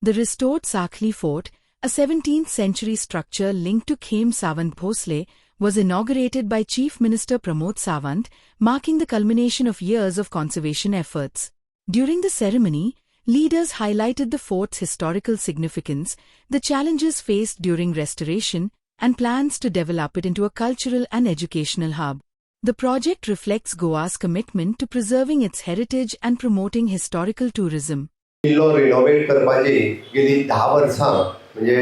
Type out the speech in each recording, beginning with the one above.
The restored Sakhli Fort, a 17th-century structure linked to Khem Sawant Bhosle, was inaugurated by Chief Minister Pramod Sawant, marking the culmination of years of conservation efforts. During the ceremony, leaders highlighted the fort's historical significance, the challenges faced during restoration, and plans to develop it into a cultural and educational hub. The project reflects Goa's commitment to preserving its heritage and promoting historical tourism. किल्लो renovate करपाची गेली 10 वर्सां म्हणजे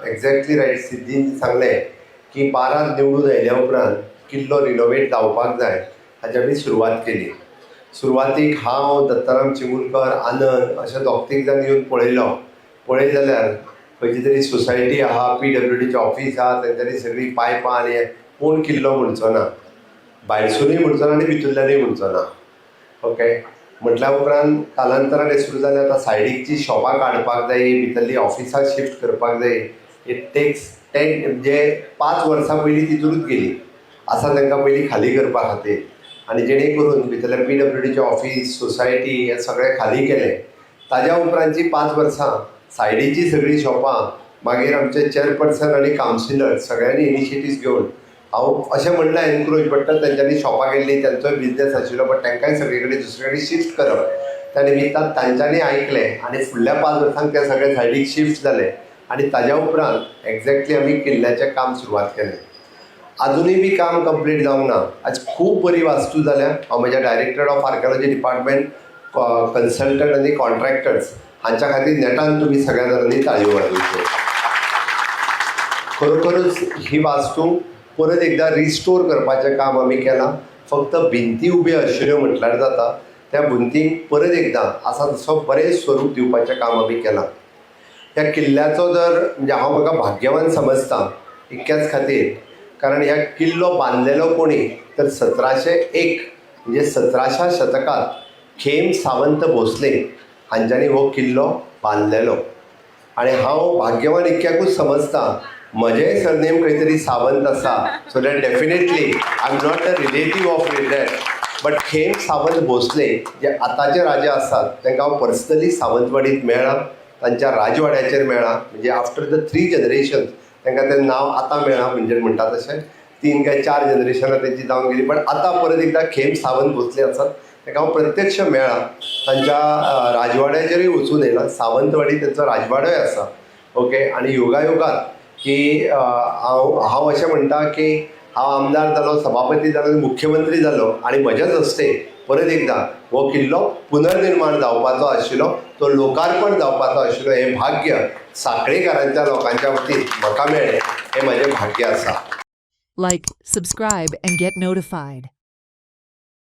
exactly right सिद्धीन सांगलें की पारांत निवडून आयल्या उपरांत किल्लो रिनोवेट जावपाक जाय हाची आमी सुरवात केली. सुरवातीक हांव दत्ताराम चिमूरकर आनंद अशे दोग तीग जाण येवन पळय जाल्यार खंयची तरी सोसायटी आहा PWDचें ऑफीस आहा तेंच्यांनी सगळीं पायपां आनी कोण किल्लो म्हणचो ना, भायरसुनूय म्हणचो ना आनी भितरल्यानूय म्हणचो ना. ओके म्हटल्या उपरांत कालांतरान हें सुरू जालें आतां सायडीकची शॉपां काडपाक जायी, भितरली ऑफिसां शिफ्ट करपाक जायी. इट टेक्स 10 म्हणजे 5 वर्सां पयलीं तितूरूच गेली आसा तांकां पयलीं खाली करपा खातीर आनी जेणे करून भितरल्या PWDचें ऑफीस सोसायटी हें सगळें खाली केलें. ताज्या उपरांतची 5 वर्सां सायडीची सगळीं शॉपां मागीर आमचे चेअरपर्सन आनी कावन्सिलर सगळ्यांनी इनिशिएटिव्स घेवन हांव अशें म्हणना एनकरेज पडटा तेंच्यांनी शॉपां केल्ली तेंचोय बिजनेस आशिल्लो बट तांकांय सगळे कडेन दुसरे कडेन शिफ्ट करप त्या निमित्तान तांच्यांनी आयकलें आनी फुडल्या 5 वर्सांक ते सगळे सायडीक शिफ्ट जाले आनी ताज्या उपरांत एक्झॅक्टली आमी किल्ल्याचें काम सुरवात केलें. अजूनय बी काम कंप्लीट जावंक ना. आज खूब बरी वास्तू जाल्या. हांव म्हज्या director of archaeology department consultant आनी कॉन्ट्रॅक्टर्स हांच्या खातीर नेटान तुमी सगळ्या जाणांनी ताळयो वाजोवच्यो. खरोखरूच ही वास्तू परत एकदा रिस्टोर करपाचें काम आमी केलां. फक्त भिंती उब्यो आशिल्ल्यो म्हटल्यार जाता, त्या भिंतींक परत एकदा आसा तसो बरें स्वरूप दिवपाचें काम आमी केलां. ह्या किल्ल्याचो जर म्हणजे हांव म्हाका भाग्यवान समजता इतक्याच खातीर कारण ह्या किल्लो बांदलेलो कोणी तर 1701 म्हणजे 17व्या शतकात खेम सावंत भोसले हांच्यांनी हो किल्लो बांदलेलो. आनी हांव भाग्यवान इतक्याकूच समजता म्हजेंय सरनेम खंय तरी सावंत आसा so that definitely I am not a relative of that but खेम सावंत भोसले जे आतांचे राजा आसात तांकां हांव पर्सनली सावंतवाडीत मेळ्ळां, तांच्या राजवाड्याचेर मेळ्ळां. म्हणजे आफ्टर द 3 जनरेशन्स तांकां तें नांव आतां मेळ्ळां म्हणजे म्हणटा तशें 3 काय 4 जनरेशनां तेंची जावन गेली बट आतां परत एकदा खेम सावंत भोसले आसात ताका हांव प्रत्यक्ष मेळ्ळां. तांच्या राजवाड्याचेरूय वचून येयलां. सावंतवाडी तेंचो राजवाडोय आसा. ओके आनी योगायोगात की हांव अशें म्हणटा की हांव आमदार जालो, सभापती जालो, मुख्यमंत्री जालो आनी म्हजेच हस्ते परत एकदा हो किल्लो पुनर्निर्माण जावपाचो आशिल्लो, तो लोकार्पण जावपाचो आशिल्लो. हें भाग्य साखळेकारांच्या लोकांच्या वतीन म्हाका मेळ्ळें हें म्हजें भाग्य आसा. Like, subscribe and get notified.